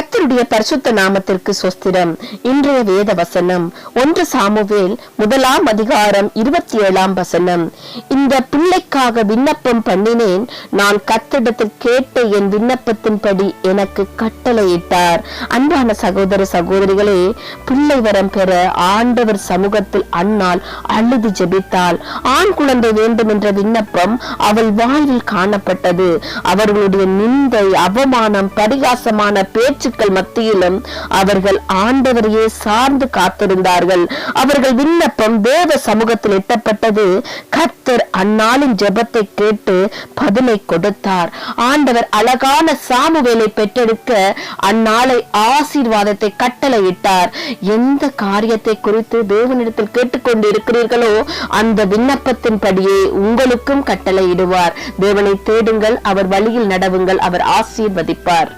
கர்த்தருடைய பரிசுத்த நாமத்திற்கு சொஸ்திரம். இன்றைய வேத வசனம் 1 சாமுவேல் 1:27 இந்த பிள்ளைக்காக விண்ணப்பம் பண்ணினேன், நான் கர்த்தரிடத்தில் கேட்ட என் விண்ணப்பத்தின்படி எனக்கு கட்டளையிட்டார். அன்பான சகோதர சகோதரிகளே, பிள்ளை வரம் பெற ஆண்டவர் சமூகத்தில் அன்னாள் அழுது ஜெபித்தாள். ஆண் குழந்தை வேண்டும் என்ற விண்ணப்பம் அவள் வாழ்வில் காணப்பட்டது. அவர்களுடைய நிந்தை, அவமானம், பரிகாசமான பேச்சுக்கள் மத்தியிலும் அவர்கள் ஆண்டவரையே சார்ந்து காத்திருந்தார்கள். அவர்கள் விண்ணப்பம் தேவ சமூகத்தில் எட்டப்பட்டது. கர்த்தர் அந்நாளின் ஜெபத்தை கேட்டு பதிலை கொடுத்தார். ஆண்டவர் அழகான சாமுவேலை பெற்றெடுக்க அந்நாளை ஆசீர்வாதத்தை கட்டளையிட்டார். எந்த காரியத்தை குறித்து தேவனிடத்தில் கேட்டுக்கொண்டு இருக்கிறீர்களோ அந்த விண்ணப்பத்தின்படியே உங்களுக்கும் கட்டளையிடுவார். தேவனை தேடுங்கள், அவர் வழியில் நடவுங்கள், அவர் ஆசீர்வதிப்பார்.